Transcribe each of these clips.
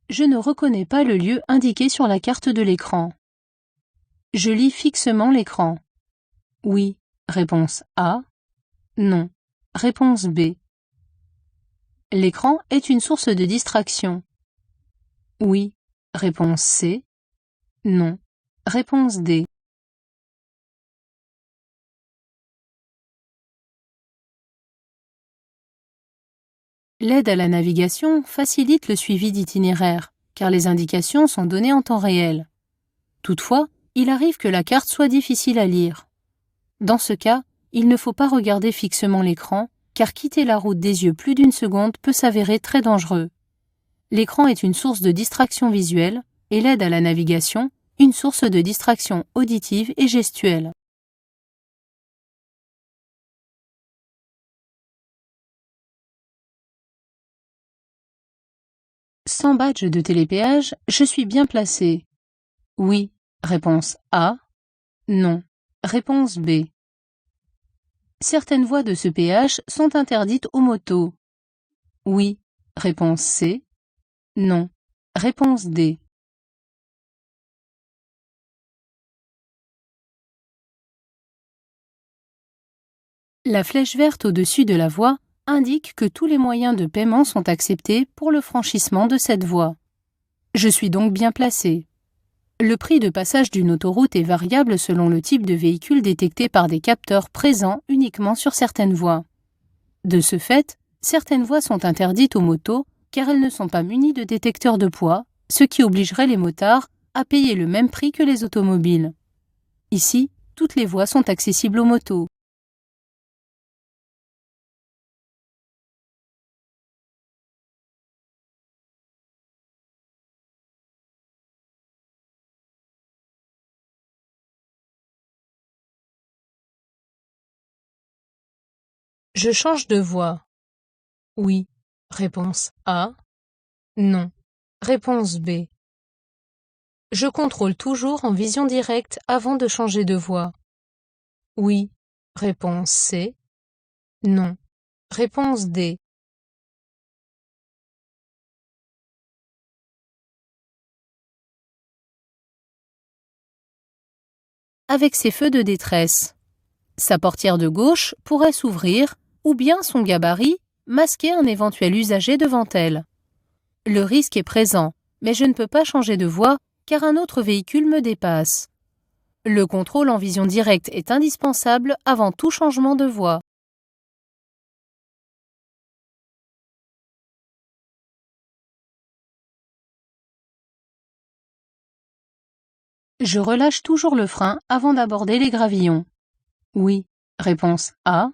Je ne reconnais pas le lieu indiqué sur la carte de l'écran. Je lis fixement l'écran. Oui. Réponse A. Non. Réponse B. L'écran est une source de distraction. Oui. Réponse C. Non. Réponse D. L'aide à la navigation facilite le suivi d'itinéraires, car les indications sont données en temps réel. Toutefois, il arrive que la carte soit difficile à lire. Dans ce cas, il ne faut pas regarder fixement l'écran, car quitter la route des yeux plus d'une seconde peut s'avérer très dangereux. L'écran est une source de distraction visuelle et l'aide à la navigation, une source de distraction auditive et gestuelle. Sans badge de télépéage, je suis bien placé. Oui. Réponse A. Non. Réponse B. Certaines voies de ce péage sont interdites aux motos. Oui. Réponse C. Non. Réponse D. La flèche verte au-dessus de la voie indique que tous les moyens de paiement sont acceptés pour le franchissement de cette voie. Je suis donc bien placé. Le prix de passage d'une autoroute est variable selon le type de véhicule détecté par des capteurs présents uniquement sur certaines voies. De ce fait, certaines voies sont interdites aux motos car elles ne sont pas munies de détecteurs de poids, ce qui obligerait les motards à payer le même prix que les automobiles. Ici, toutes les voies sont accessibles aux motos. Je change de voie. Oui. Réponse A. Non. Réponse B. Je contrôle toujours en vision directe avant de changer de voie. Oui. Réponse C. Non. Réponse D. Avec ses feux de détresse. Sa portière de gauche pourrait s'ouvrir ou bien son gabarit masquer un éventuel usager devant elle. Le risque est présent, mais je ne peux pas changer de voie car un autre véhicule me dépasse. Le contrôle en vision directe est indispensable avant tout changement de voie. Je relâche toujours le frein avant d'aborder les gravillons. Oui. Réponse A.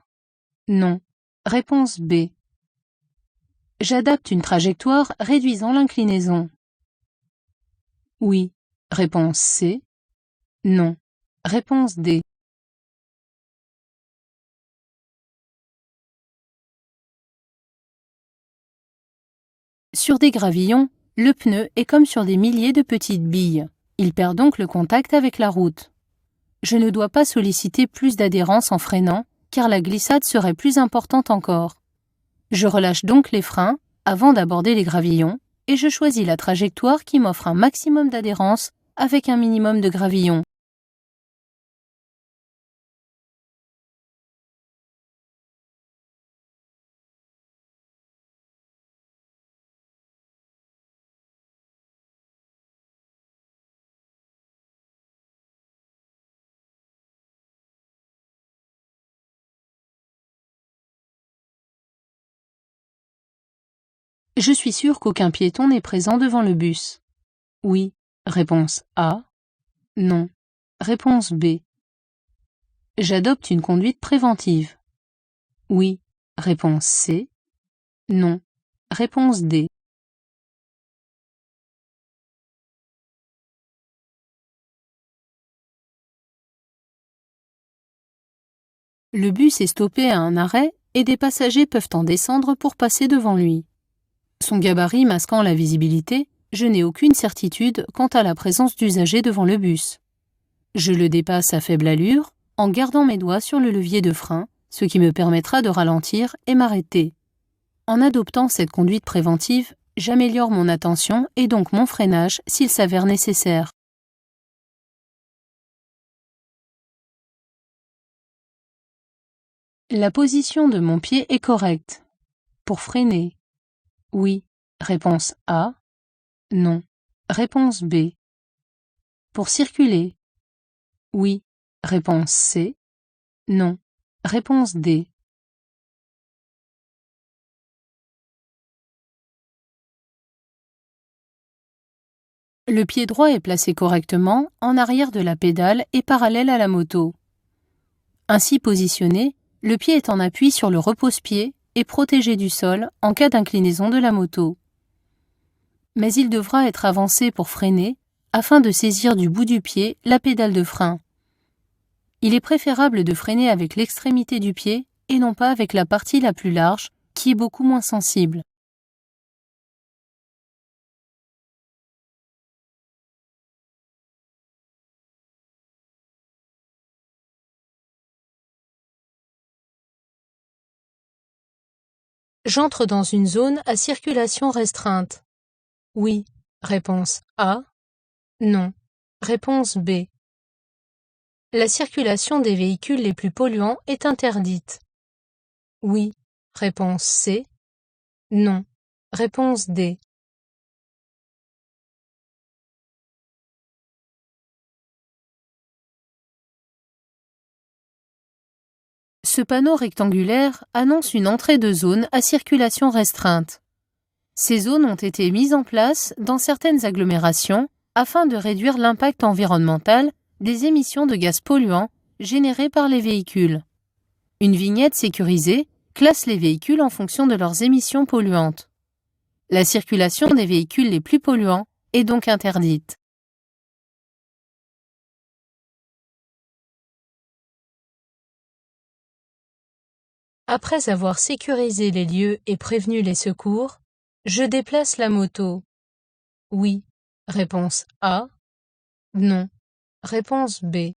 Non. Réponse B. J'adapte une trajectoire réduisant l'inclinaison. Oui. Réponse C. Non. Réponse D. Sur des gravillons, le pneu est comme sur des milliers de petites billes. Il perd donc le contact avec la route. Je ne dois pas solliciter plus d'adhérence en freinant, car la glissade serait plus importante encore. Je relâche donc les freins avant d'aborder les gravillons et je choisis la trajectoire qui m'offre un maximum d'adhérence avec un minimum de gravillons. Je suis sûr qu'aucun piéton n'est présent devant le bus. Oui. Réponse A. Non. Réponse B. J'adopte une conduite préventive. Oui. Réponse C. Non. Réponse D. Le bus est stoppé à un arrêt et des passagers peuvent en descendre pour passer devant lui. Son gabarit masquant la visibilité, je n'ai aucune certitude quant à la présence d'usagers devant le bus. Je le dépasse à faible allure, en gardant mes doigts sur le levier de frein, ce qui me permettra de ralentir et m'arrêter. En adoptant cette conduite préventive, J'améliore mon attention et donc mon freinage s'il s'avère nécessaire. La position de mon pied est correcte. Pour freiner. Oui. Réponse A. Non. Réponse B. Pour circuler. Oui. Réponse C. Non. Réponse D. Le pied droit est placé correctement en arrière de la pédale et parallèle à la moto. Ainsi positionné, le pied est en appui sur le repose-pied et protégé du sol en cas d'inclinaison de la moto. Mais il devra être avancé pour freiner afin de saisir du bout du pied la pédale de frein. Il est préférable de freiner avec l'extrémité du pied et non pas avec la partie la plus large qui est beaucoup moins sensible. J'entre dans une zone à circulation restreinte. Oui. Réponse A. Non. Réponse B. La circulation des véhicules les plus polluants est interdite. Oui. Réponse C. Non. Réponse D. Ce panneau rectangulaire annonce une entrée de zone à circulation restreinte. Ces zones ont été mises en place dans certaines agglomérations afin de réduire l'impact environnemental des émissions de gaz polluants générées par les véhicules. Une vignette sécurisée classe les véhicules en fonction de leurs émissions polluantes. La circulation des véhicules les plus polluants est donc interdite. Après avoir sécurisé les lieux et prévenu les secours, je déplace la moto. Oui. Réponse A. Non. Réponse B.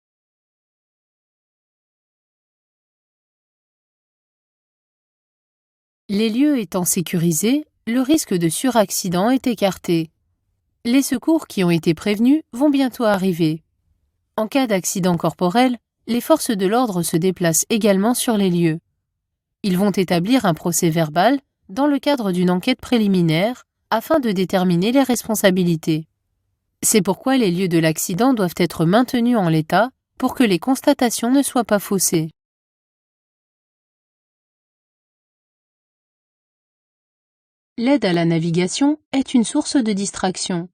Les lieux étant sécurisés, le risque de suraccident est écarté. Les secours qui ont été prévenus vont bientôt arriver. En cas d'accident corporel, les forces de l'ordre se déplacent également sur les lieux. Ils vont établir un procès-verbal dans le cadre d'une enquête préliminaire afin de déterminer les responsabilités. C'est pourquoi les lieux de l'accident doivent être maintenus en l'état pour que les constatations ne soient pas faussées. L'aide à la navigation est une source de distraction.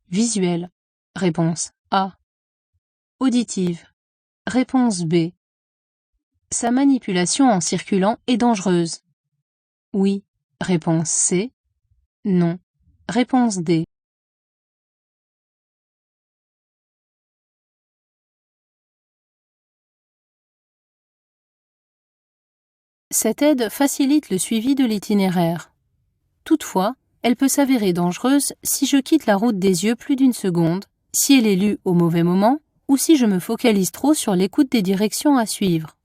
Visuelle. Réponse A. Auditive. Réponse B. Sa manipulation en circulant est dangereuse. Oui. Réponse C. Non. Réponse D. Cette aide facilite le suivi de l'itinéraire. Toutefois, elle peut s'avérer dangereuse si je quitte la route des yeux plus d'une seconde, si elle est lue au mauvais moment ou si je me focalise trop sur l'écoute des directions à suivre.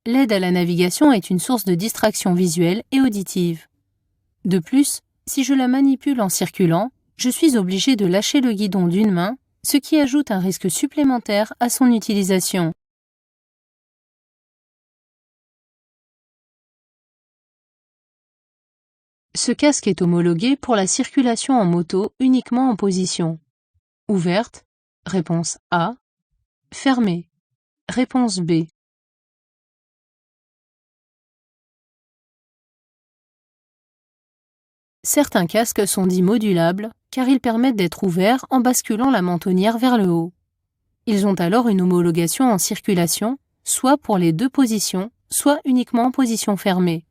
L'aide à la navigation est une source de distraction visuelle et auditive. De plus, si je la manipule en circulant, je suis obligé de lâcher le guidon d'une main, ce qui ajoute un risque supplémentaire à son utilisation. Ce casque est homologué pour la circulation en moto uniquement en position ouverte. Réponse A. Fermée. Réponse B. Certains casques sont dits modulables car ils permettent d'être ouverts en basculant la mentonnière vers le haut. Ils ont alors une homologation en circulation, soit pour les deux positions, soit uniquement en position fermée.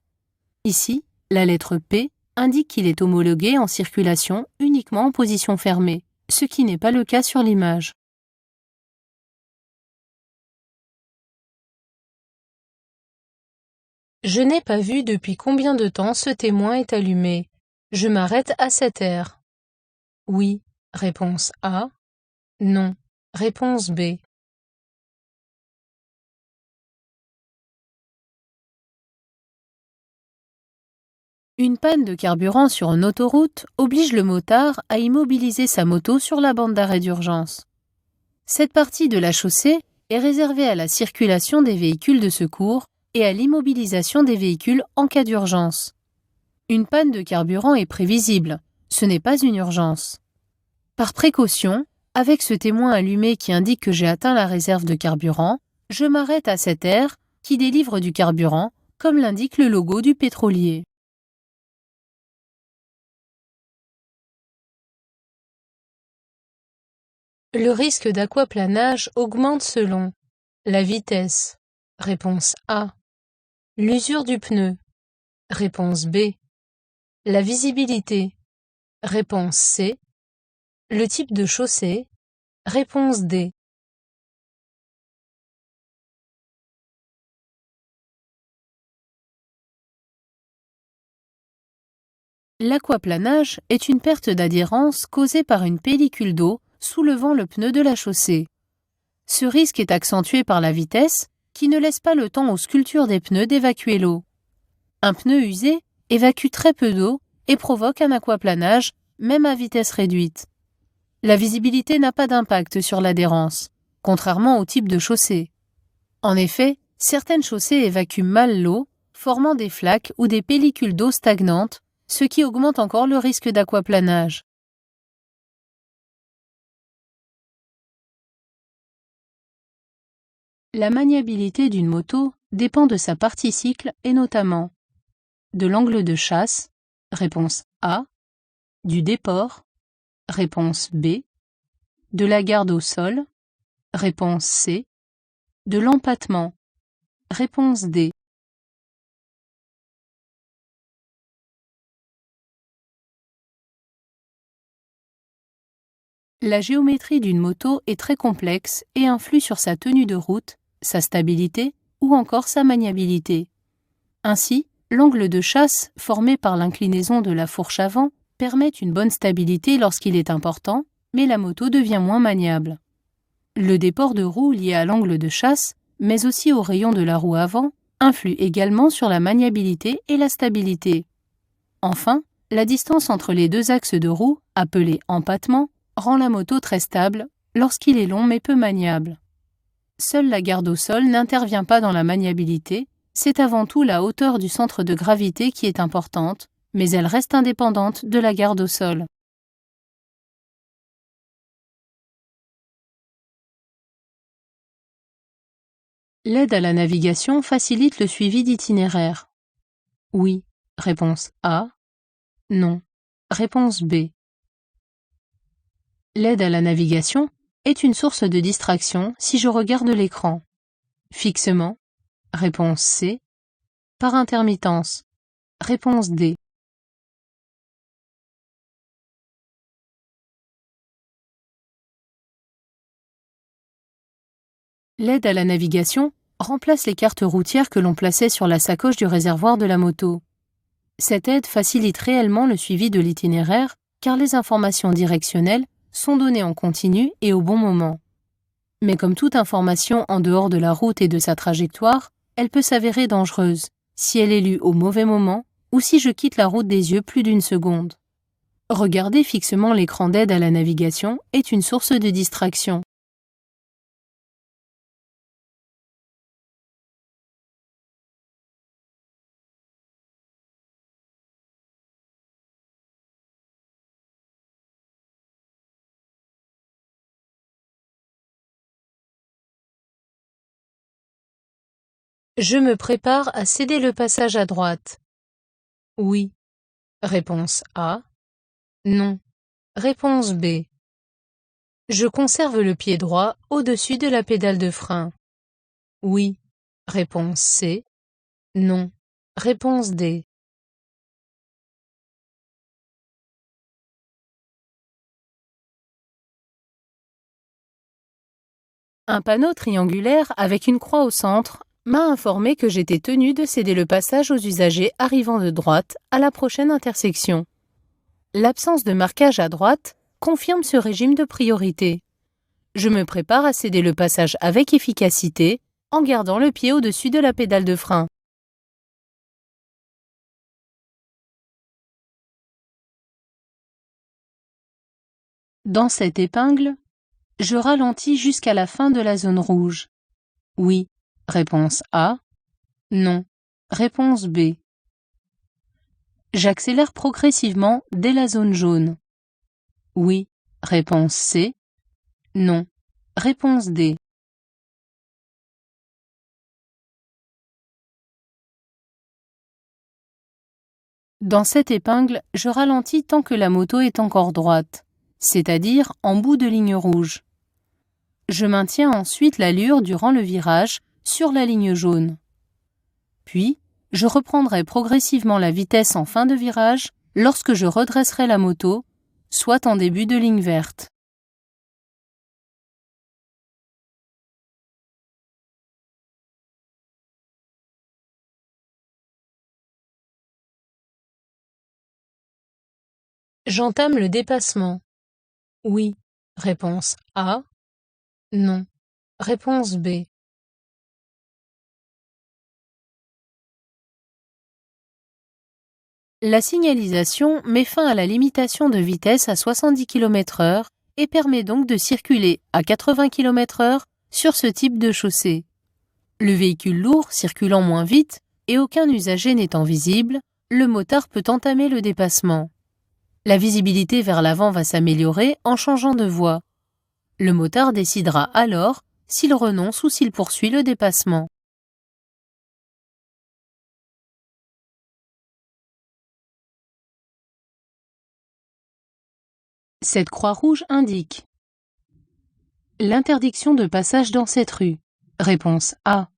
Ici, la lettre P indique qu'il est homologué en circulation uniquement en position fermée, ce qui n'est pas le cas sur l'image. Je n'ai pas vu depuis combien de temps ce témoin est allumé. Je m'arrête à cette aire. Oui. Réponse A. Non. Réponse B. Une panne de carburant sur une autoroute oblige le motard à immobiliser sa moto sur la bande d'arrêt d'urgence. Cette partie de la chaussée est réservée à la circulation des véhicules de secours et à l'immobilisation des véhicules en cas d'urgence. Une panne de carburant est prévisible, ce n'est pas une urgence. Par précaution, avec ce témoin allumé qui indique que j'ai atteint la réserve de carburant, je m'arrête à cette aire qui délivre du carburant, comme l'indique le logo du pétrolier. Le risque d'aquaplanage augmente selon la vitesse. Réponse A. L'usure du pneu. Réponse B. La visibilité. Réponse C. Le type de chaussée. Réponse D. L'aquaplanage est une perte d'adhérence causée par une pellicule d'eau soulevant le pneu de la chaussée. Ce risque est accentué par la vitesse qui ne laisse pas le temps aux sculptures des pneus d'évacuer l'eau. Un pneu usé évacue très peu d'eau et provoque un aquaplanage, même à vitesse réduite. La visibilité n'a pas d'impact sur l'adhérence, contrairement au type de chaussée. En effet, certaines chaussées évacuent mal l'eau, formant des flaques ou des pellicules d'eau stagnantes, ce qui augmente encore le risque d'aquaplanage. La maniabilité d'une moto dépend de sa partie cycle et notamment de l'angle de chasse, réponse A, du déport, réponse B, de la garde au sol, réponse C, de l'empattement, réponse D. La géométrie d'une moto est très complexe et influe sur sa tenue de route, sa stabilité ou encore sa maniabilité. Ainsi, l'angle de chasse formé par l'inclinaison de la fourche avant permet une bonne stabilité lorsqu'il est important, mais la moto devient moins maniable. Le déport de roue lié à l'angle de chasse, mais aussi au rayon de la roue avant, influe également sur la maniabilité et la stabilité. Enfin, la distance entre les deux axes de roue, appelée empattement, rend la moto très stable lorsqu'il est long mais peu maniable. Seule la garde au sol n'intervient pas dans la maniabilité, c'est avant tout la hauteur du centre de gravité qui est importante, mais elle reste indépendante de la garde au sol. L'aide à la navigation facilite le suivi d'itinéraire. Oui. Réponse A. Non. Réponse B. L'aide à la navigation est une source de distraction si je regarde l'écran. Fixement. Réponse C. Par intermittence. Réponse D. L'aide à la navigation remplace les cartes routières que l'on plaçait sur la sacoche du réservoir de la moto. Cette aide facilite réellement le suivi de l'itinéraire car les informations directionnelles sont données en continu et au bon moment. Mais comme toute information en dehors de la route et de sa trajectoire, elle peut s'avérer dangereuse si elle est lue au mauvais moment ou si je quitte la route des yeux plus d'une seconde. Regarder fixement l'écran d'aide à la navigation est une source de distraction. Je me prépare à céder le passage à droite. Oui. Réponse A. Non. Réponse B. Je conserve le pied droit au-dessus de la pédale de frein. Oui. Réponse C. Non. Réponse D. Un panneau triangulaire avec une croix au centre m'a informé que j'étais tenu de céder le passage aux usagers arrivant de droite à la prochaine intersection. L'absence de marquage à droite confirme ce régime de priorité. Je me prépare à céder le passage avec efficacité en gardant le pied au-dessus de la pédale de frein. Dans cette épingle, je ralentis jusqu'à la fin de la zone rouge. Oui. Réponse A. Non. Réponse B. J'accélère progressivement dès la zone jaune. Oui. Réponse C. Non. Réponse D. Dans cette épingle, je ralentis tant que la moto est encore droite, c'est-à-dire en bout de ligne rouge. Je maintiens ensuite l'allure durant le virage sur la ligne jaune. Puis, je reprendrai progressivement la vitesse en fin de virage lorsque je redresserai la moto, soit en début de ligne verte. J'entame le dépassement. Oui. Réponse A. Non. Réponse B. La signalisation met fin à la limitation de vitesse à 70 km/h et permet donc de circuler à 80 km/h sur ce type de chaussée. Le véhicule lourd circulant moins vite et aucun usager n'étant visible, le motard peut entamer le dépassement. La visibilité vers l'avant va s'améliorer en changeant de voie. Le motard décidera alors s'il renonce ou s'il poursuit le dépassement. Cette croix rouge indique l'interdiction de passage dans cette rue. Réponse A.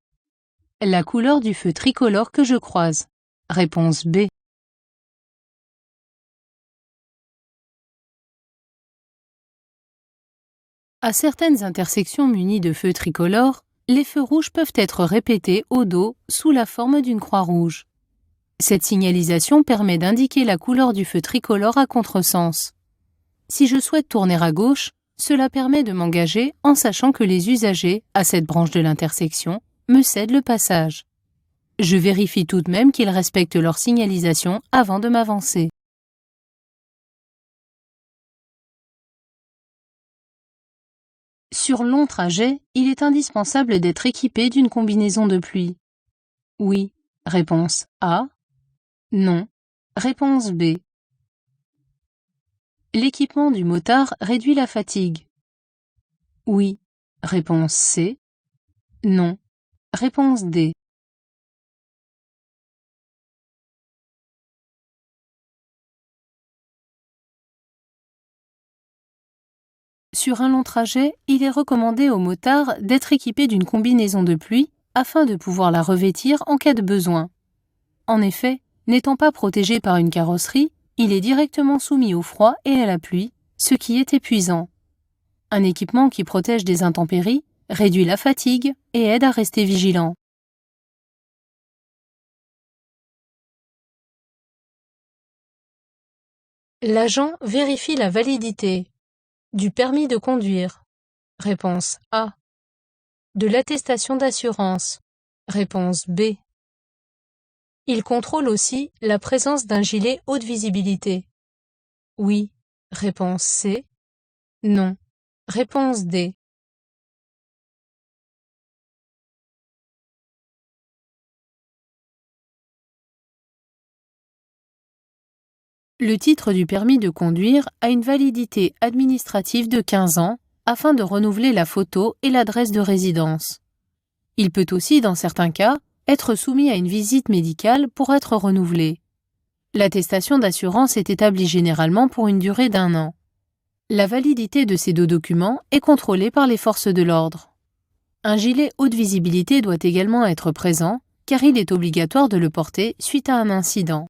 La couleur du feu tricolore que je croise. Réponse B. À certaines intersections munies de feux tricolores, les feux rouges peuvent être répétés au dos sous la forme d'une croix rouge. Cette signalisation permet d'indiquer la couleur du feu tricolore à contresens. Si je souhaite tourner à gauche, cela permet de m'engager en sachant que les usagers, à cette branche de l'intersection, me cèdent le passage. Je vérifie tout de même qu'ils respectent leur signalisation avant de m'avancer. Sur long trajet, il est indispensable d'être équipé d'une combinaison de pluie. Oui. Réponse A. Non. Réponse B. L'équipement du motard réduit la fatigue. Oui. Réponse C. Non. Réponse D. Sur un long trajet, il est recommandé au motard d'être équipé d'une combinaison de pluie afin de pouvoir la revêtir en cas de besoin. En effet, n'étant pas protégé par une carrosserie, il est directement soumis au froid et à la pluie, ce qui est épuisant. Un équipement qui protège des intempéries réduit la fatigue et aide à rester vigilant. L'agent vérifie la validité du permis de conduire. Réponse A. De l'attestation d'assurance. Réponse B. Il contrôle aussi la présence d'un gilet haute visibilité. Oui. Réponse C. Non. Réponse D. Le titre du permis de conduire a une validité administrative de 15 ans afin de renouveler la photo et l'adresse de résidence. Il peut aussi, dans certains cas, être soumis à une visite médicale pour être renouvelé. L'attestation d'assurance est établie généralement pour une durée d'1 an. La validité de ces deux documents est contrôlée par les forces de l'ordre. Un gilet haute visibilité doit également être présent, car il est obligatoire de le porter suite à un incident.